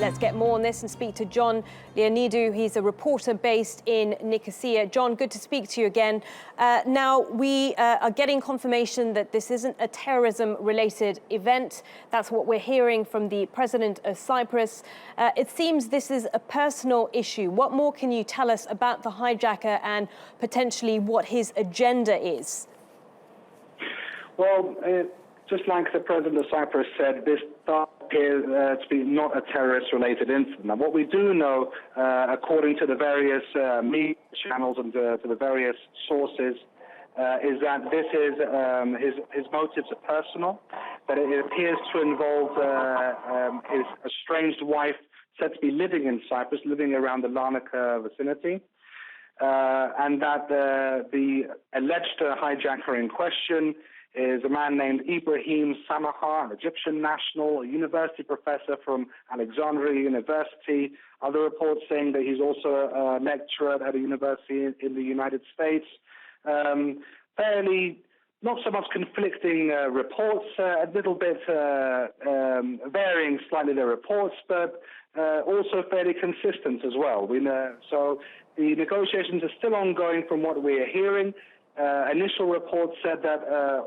Let's get more on this and speak to John Leonidou. He's a reporter based in Nicosia. John, good to speak to you again. Now, we are getting confirmation that this isn't a terrorism-related event. That's what we're hearing from the president of Cyprus. It seems this is a personal issue. What more can you tell us about the hijacker and potentially what his agenda is? Well, just like the president of Cyprus said, this appears to be not a terrorist-related incident. Now, what we do know, according to the various media channels and to the various sources, is that this is his motives are personal, that it appears to involve his estranged wife said to be living in Cyprus, living around the Larnaca vicinity, and that the alleged hijacker in question is a man named Ibrahim Samaha, an Egyptian national, a university professor from Alexandria University. Other reports saying that he's also a lecturer at a university in the United States. Fairly, not so much conflicting reports, a little bit varying slightly the reports, but also fairly consistent as well. So the negotiations are still ongoing from what we are hearing. Initial reports said that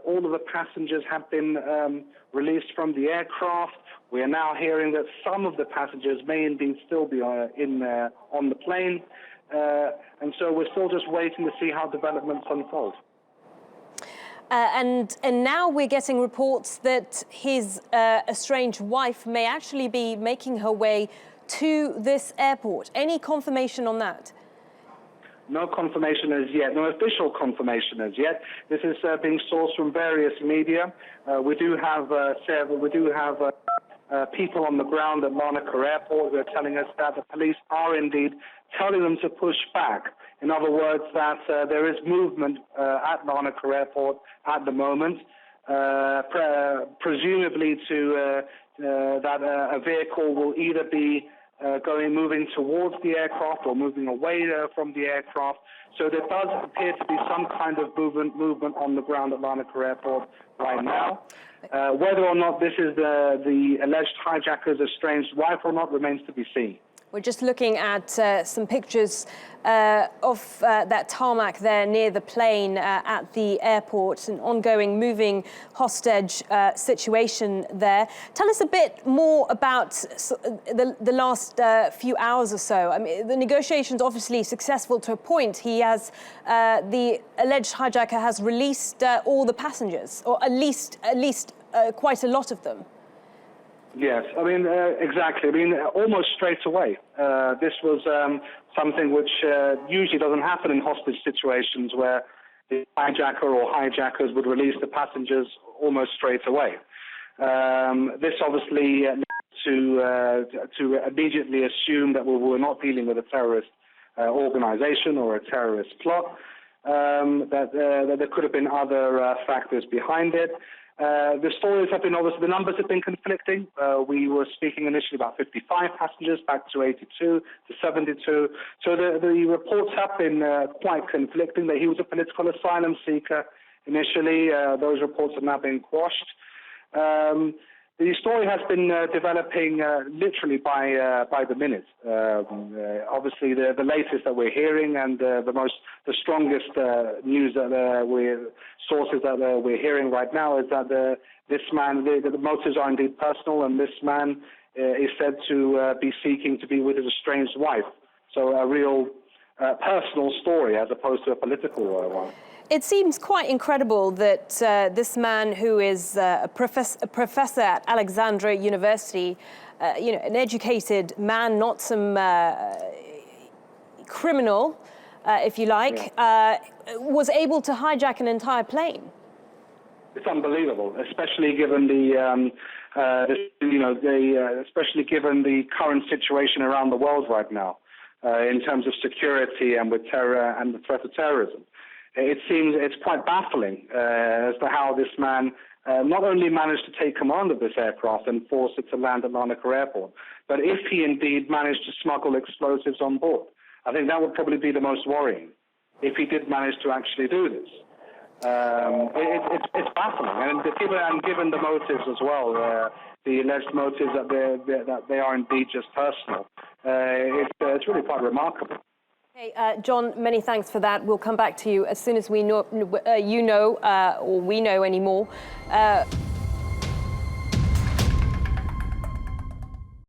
all of the passengers have been released from the aircraft. We are now hearing that some of the passengers may indeed still be on the plane. And so we're still just waiting to see how developments unfold. And now we're getting reports that his estranged wife may actually be making her way to this airport. Any confirmation on that? No confirmation as yet, no official confirmation as yet. This is being sourced from various media. We do have people on the ground at Larnaca Airport who are telling us that the police are indeed telling them to push back. In other words, that there is movement at Larnaca Airport at the moment, presumably to that a vehicle will either be moving towards the aircraft or moving away from the aircraft. So there does appear to be some kind of movement on the ground at Larnaca Airport right now. Whether or not this is the alleged hijacker's estranged wife or not remains to be seen. We're just looking at some pictures of that tarmac there near the plane at the airport, an ongoing moving hostage situation there. Tell us a bit more about the last few hours or so. I mean, the negotiations obviously successful to a point. He has, the alleged hijacker has released all the passengers, or at least quite a lot of them. Yes, I mean, exactly. I mean, almost straight away. This was something which usually doesn't happen in hostage situations where the hijacker or hijackers would release the passengers almost straight away. This obviously to immediately assume that we were not dealing with a terrorist organization or a terrorist plot, that there could have been other factors behind it. The stories have been, obviously, the numbers have been conflicting. We were speaking initially about 55 passengers, back to 82, to 72. So the reports have been quite conflicting, that he was a political asylum seeker initially. Those reports have now been quashed. The story has been developing literally by the minute. Obviously, the latest that we're hearing and the strongest news that sources that we're hearing right now is that this man, the motives are indeed personal, and this man is said to be seeking to be with his estranged wife. So a real personal story as opposed to a political one. It seems quite incredible that this man, who is a professor at Alexandria University, an educated man, not some criminal, if you like, was able to hijack an entire plane. It's unbelievable, especially given especially given the current situation around the world right now, in terms of security and with terror and the threat of terrorism. It seems it's quite baffling as to how this man not only managed to take command of this aircraft and force it to land at Larnaca Airport, but if he indeed managed to smuggle explosives on board. I think that would probably be the most worrying, if he did manage to actually do this. It's baffling, and given the motives as well, the alleged motives that they are indeed just personal. It's really quite remarkable. Hey, John, many thanks for that. We'll come back to you as soon as we know, or we know any more.